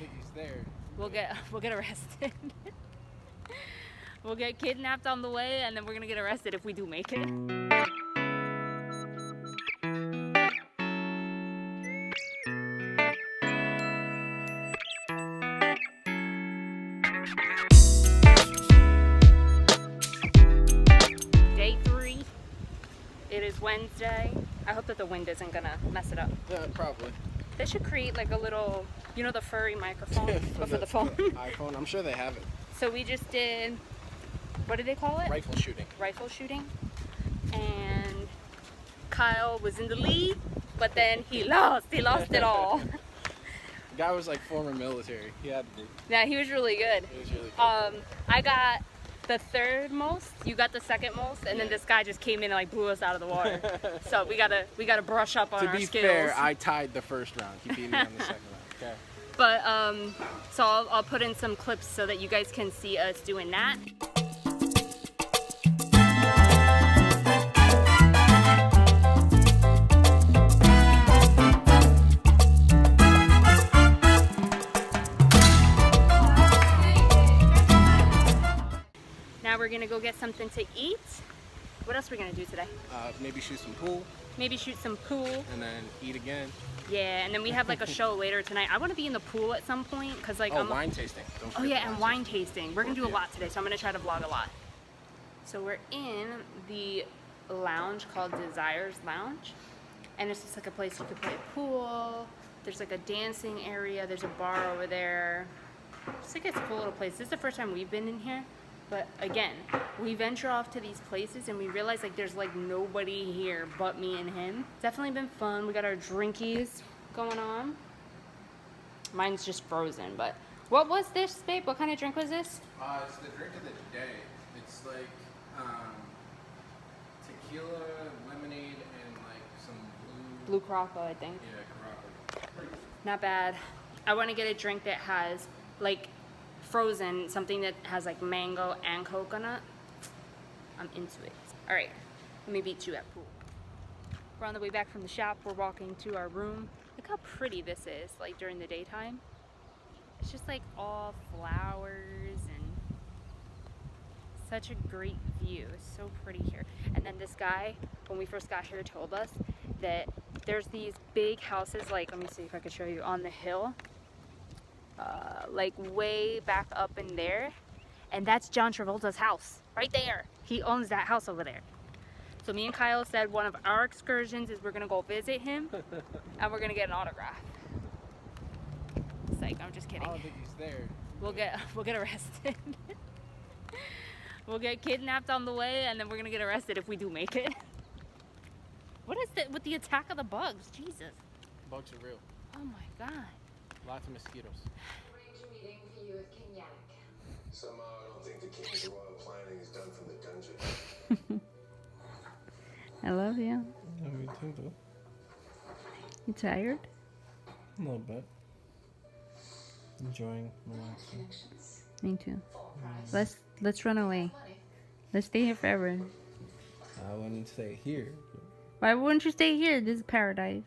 think he's there. We'll get arrested. We'll get kidnapped on the way, and then we're gonna get arrested if we do make it. Day 3. It is Wednesday. I hope that the wind isn't gonna mess it up. Yeah, probably. They should create like a little, you know, the furry microphone but for the phone. iPhone. I'm sure they have it. So we just did, what do they call it? Rifle shooting. Rifle shooting. And Kyle was in the lead, but then he lost it all. The guy was like former military. He had to be. Yeah, he was really good. He was really good. I got the third most, you got the second most, and then this guy just came in and like blew us out of the water. So we gotta brush up on our skills. To be fair, I tied the first round. He beat me on the second round. Okay. But so I'll put in some clips so that you guys can see us doing that. Now we're gonna go get something to eat. What else are we gonna do today? Maybe shoot some pool. Maybe shoot some pool. And then eat again. Yeah, and then we have like a show later tonight. I want to be in the pool at some point because like wine tasting. Don't oh yeah, and wine tasting. We're gonna do a lot today, so I'm gonna try to vlog a lot. So we're in the lounge called Desires Lounge, and it's just like a place you could play pool. There's like a dancing area. There's a bar over there. It's like a cool little place. This is the first time we've been in here. But again, we venture off to these places and we realize like there's like nobody here but me and him. Definitely been fun. We got our drinkies going on. Mine's just frozen, but what was this, babe? What kind of drink was this? It's the drink of the day. It's like tequila, lemonade, and like some Blue Crocco, I think. Yeah, Crocco. Not bad. I want to get a drink that has like frozen, something that has like mango and coconut. I'm into it. All right, let me beat you at pool. We're on the way back from the shop. We're walking to our room. Look how pretty this is, like during the daytime. It's just like all flowers and such a great view. It's so pretty here. And then this guy, when we first got here, told us that there's these big houses, like, let me see if I could show you, on the hill. Like way back up in there, and that's John Travolta's house right there. He owns that house over there. So me and Kyle said one of our excursions is we're gonna go visit him and we're gonna get an autograph. It's like, I'm just kidding. I don't think he's there. We'll get arrested. We'll get kidnapped on the way, and then we're gonna get arrested if we do make it. What is that with the attack of the bugs? Jesus. Bugs are real. Oh my god. Lots of mosquitoes. Arrange a meeting for you with King Yannick. Somehow I don't think the king's royal planning is done from the dungeon. I love you. Yeah, me too, though. You tired? A little bit. Enjoying relaxing. Me too. Let's run away. Let's stay here forever. I wouldn't stay here. Why wouldn't you stay here? This is paradise.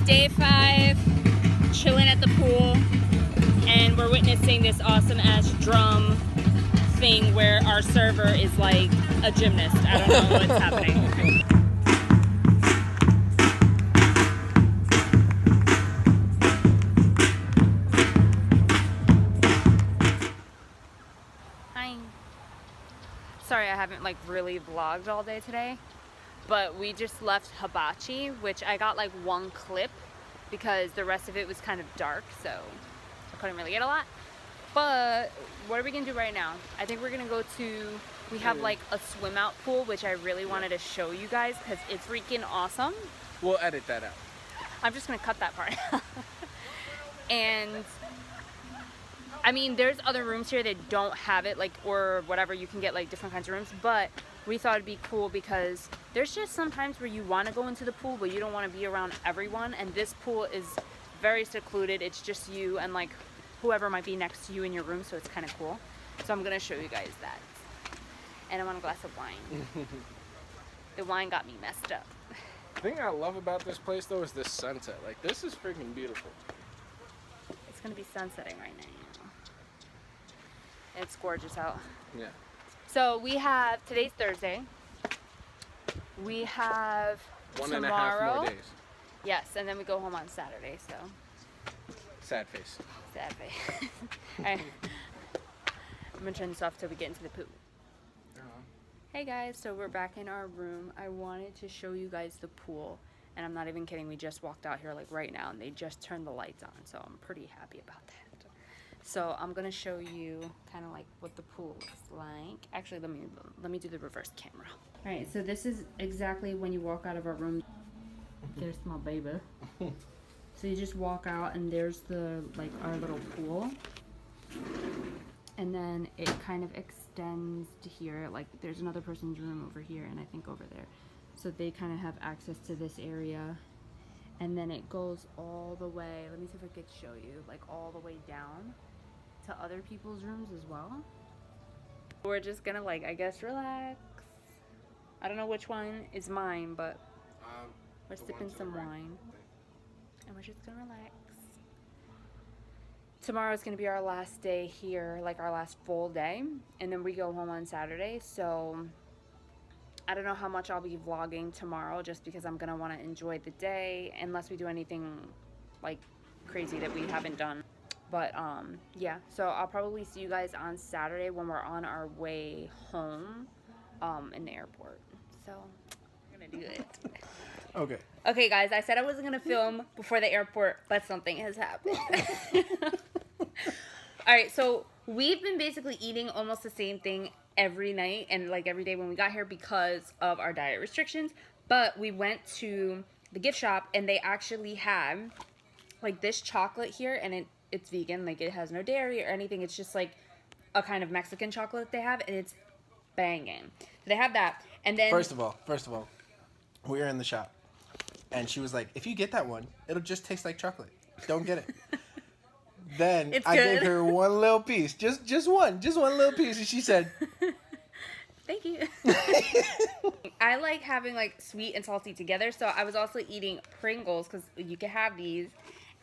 Day 5, chilling at the pool, and we're witnessing this awesome ass drum thing where our server is like a gymnast. I don't know what's happening. Hi. Sorry I haven't like really vlogged all day today. but we just left Hibachi, which I got like one clip because the rest of it was kind of dark, so I couldn't really get a lot. But what are we gonna do right now? I think we're gonna go to, we have like a swim out pool, which I really wanted to show you guys because it's freaking awesome. We'll edit that out. I'm just gonna cut that part. And I mean, there's other rooms here that don't have it, like, or whatever, you can get like different kinds of rooms, but we thought it'd be cool because there's just some times where you want to go into the pool, but you don't want to be around everyone, and this pool is very secluded. It's just you and like whoever might be next to you in your room, so it's kind of cool. So I'm gonna show you guys that. And I want a glass of wine. The wine got me messed up. The thing I love about this place though is this sunset. Like, this is freaking beautiful. It's gonna be sunsetting right now. It's gorgeous out. Yeah. So we have, today's Thursday. We have One and a tomorrow. half more days. Yes, and then we go home on Saturday, so Sad face. sad face. Alright. I'm gonna turn this off till we get into the pool. Hey guys, so we're back in our room. I wanted to show you guys the pool, and I'm not even kidding, we just walked out here like right now and they just turned the lights on, so I'm pretty happy about that. So I'm gonna show you kind of like what the pool looks like. Actually, let me do the reverse camera. All right, so this is exactly when you walk out of our room. There's my baby. So you just walk out and there's the like our little pool, and then it kind of extends to here. Like there's another person's room over here, and I think over there. So they kind of have access to this area, and then it goes all the way. Let me see if I could show you, like all the way down to other people's rooms as well. We're just gonna like, I guess, relax. I don't know which one is mine, but we're sipping some wine and we're just gonna relax. Tomorrow's gonna be our last day here, like our last full day, and then we go home on Saturday. So I don't know how much I'll be vlogging tomorrow, just because I'm gonna want to enjoy the day, unless we do anything like crazy that we haven't done. But yeah, so I'll probably see you guys on Saturday when we're on our way home in the airport. So we're gonna do it. Okay. Okay guys, I said I wasn't gonna film before the airport, but something has happened. Alright, so we've been basically eating almost the same thing every night and like every day when we got here because of our diet restrictions. But we went to the gift shop and they actually had like this chocolate here, and it's vegan, like it has no dairy or anything. It's just like a kind of Mexican chocolate they have, and it's banging. So they have that, and then First of all, we were in the shop, and she was like, "If you get that one, it'll just taste like chocolate. Don't get it." Then It's I good. gave her one little piece, just one little piece, and she said, thank you. I like having like sweet and salty together, so I was also eating Pringles because you can have these,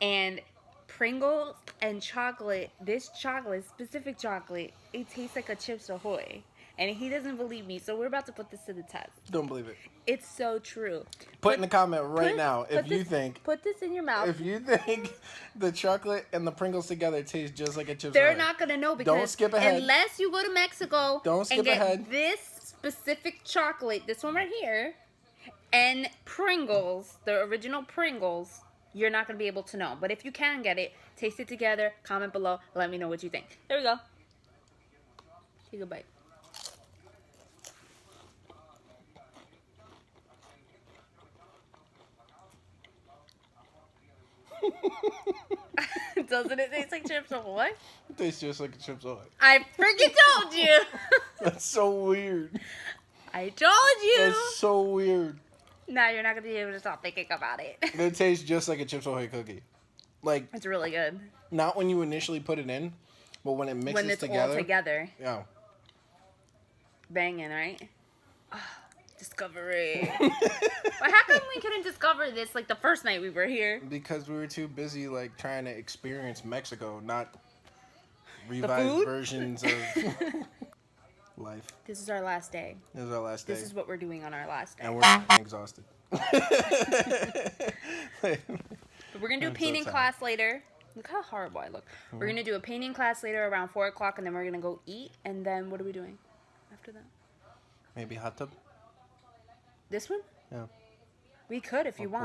and Pringles and chocolate, this chocolate, specific chocolate, it tastes like a Chips Ahoy. And he doesn't believe me, so we're about to put this to the test. "Don't believe it." It's so true. Put in the comment right now if you this, think Put this in your mouth. the chocolate and the Pringles together taste just like a Chips They're Ahoy. not going to know because Don't skip ahead. unless you go to Mexico Don't skip and get ahead. this specific chocolate, this one right here, and Pringles, the original Pringles, you're not going to be able to know. But if you can get it, taste it together, comment below, let me know what you think. There we go. Take a bite. Doesn't it taste like Chips Ahoy? It tastes just like a Chips Ahoy. I freaking told you. That's so weird. I told you. That's so weird. Now you're not going to be able to stop thinking about it. It tastes just like a Chips Ahoy cookie. Like, It's really good. not when you initially put it in, but when it mixes When it's together. all together. Yeah. Banging, right? Ah, discovery. But how come we couldn't discover this like the first night we were here? Because we were too busy like trying to experience Mexico, not revised food? versions of life. This is our last day. This is our last day. This is what we're doing on our last day. And we're exhausted. But we're gonna do a I'm so painting tired. class later. Look how horrible I look. We're gonna do a painting class later around 4 o'clock, and then we're gonna go eat. And then what are we doing after that? Maybe hot tub? This one? Yeah. We could if you A pool.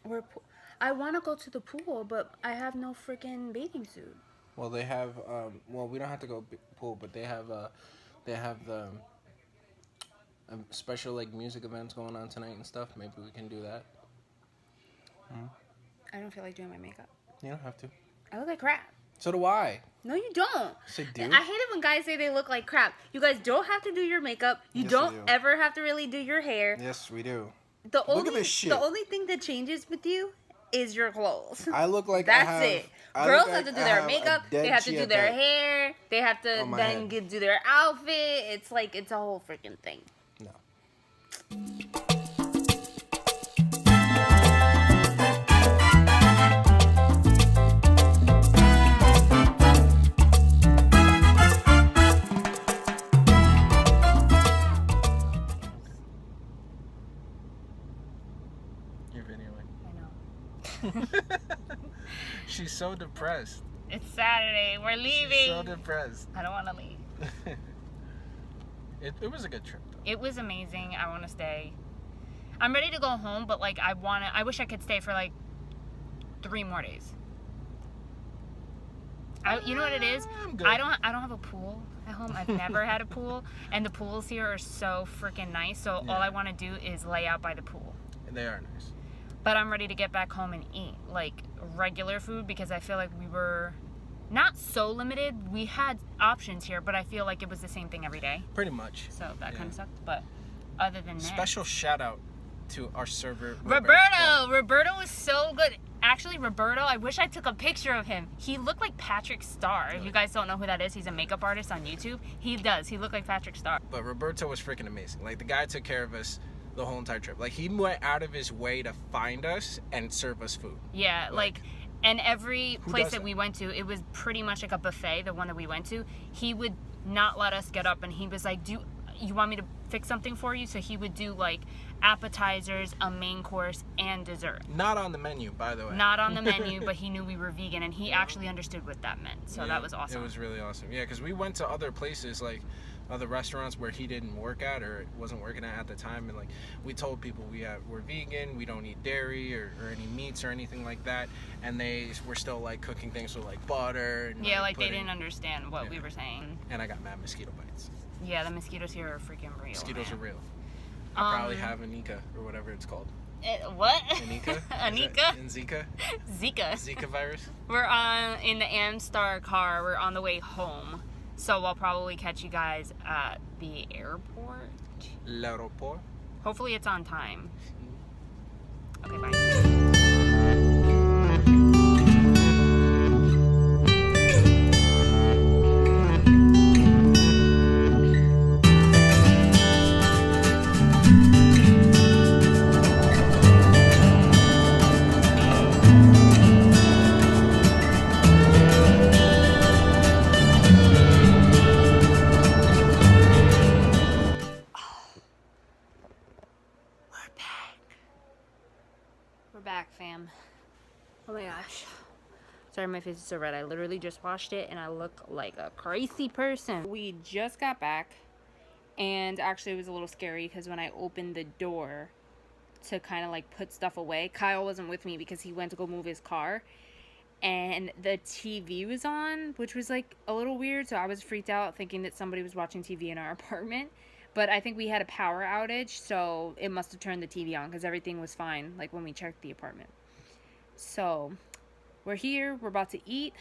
want. I want to go to the pool, but I have no freaking bathing suit. Well, they have. Well, we don't have to go pool, but they have the special like music events going on tonight and stuff. Maybe we can do that. I don't feel like doing my makeup. You don't have to. I look like crap. So do I. No, you don't. So do. I hate it when guys say they look like crap. You guys don't have to do your makeup. You Yes, don't we do. ever have to really do your hair. Yes, we do. The Look at this shit. The only thing that changes with you is your clothes. I look like That's I have, it. I Girls look have like to do I their have a makeup. They dead have to do chia their pet hair. They have to on my then head. do their outfit. It's like it's a whole freaking thing. No. You're videoing. I know. She's so depressed. It's Saturday. We're leaving. She's so depressed. I don't want to leave. It was a good trip though. It was amazing. I want to stay. I'm ready to go home, but like I wish I could stay for like 3 more days. You know what it is? I'm good. I don't have a pool at home. I've never had a pool, and the pools here are so freaking nice. So all I want to do is lay out by the pool. And they are nice. But I'm ready to get back home and eat like regular food because I feel like we were not so limited. We had options here, but I feel like it was the same thing every day. Pretty much. So that kind of sucked. But other than that, Special shout out to our server, Roberto was so good. Actually, Roberto, I wish I took a picture of him. He looked like Patrick Starr. If you guys don't know who that is, he's a makeup artist on YouTube. He does. He looked like Patrick Starr. But Roberto was freaking amazing. Like, the guy took care of us the whole entire trip. Like, he went out of his way to find us and serve us food. Yeah, like and every place does that that? we went to, it was pretty much like a buffet, the one that we went to. He would not let us get up, and he was like, do you want me to fix something for you? So he would do like appetizers, a main course, and dessert. Not on the menu, by the way. Not on the menu, but he knew we were vegan, and he actually understood what that meant. So Yeah, that was awesome. It was really awesome. Yeah, because we went to other places, like other restaurants where he didn't work at or wasn't working at the time, and like we told people we're vegan, we don't eat dairy or any meats or anything like that, and they were still like cooking things with like butter. And, yeah, like they pudding. didn't understand what we Yeah. were saying. And I got mad mosquito bites. Yeah, the mosquitoes here are freaking real. Mosquitoes man. are real. I probably have Anika or whatever it's called. What? Anika? Anika? And Zika? Zika. Zika virus? We're in the Amstar car. We're on the way home. So I'll probably catch you guys at the airport. L'aéroport. Hopefully it's on time. Okay, bye. We're back, fam. Oh my gosh. Sorry, my face is so red. I literally just washed it and I look like a crazy person. We just got back, and actually it was a little scary because when I opened the door to kind of like put stuff away, Kyle wasn't with me because he went to go move his car, and the TV was on, which was like a little weird. So I was freaked out thinking that somebody was watching TV in our apartment. But I think we had a power outage, so it must have turned the TV on because everything was fine, like when we checked the apartment. So we're here, we're about to eat.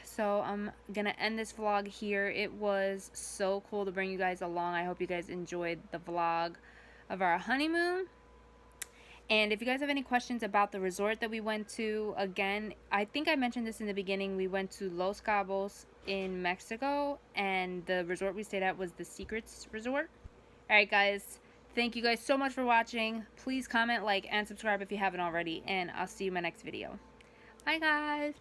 So I'm gonna end this vlog here. It was so cool to bring you guys along. I hope you guys enjoyed the vlog of our honeymoon. And if you guys have any questions about the resort that we went to, again, I think I mentioned this in the beginning. We went to Los Cabos in Mexico, and the resort we stayed at was the Secrets Resort. Alright guys, thank you guys so much for watching. Please comment, like, and subscribe if you haven't already, and I'll see you in my next video. Bye guys!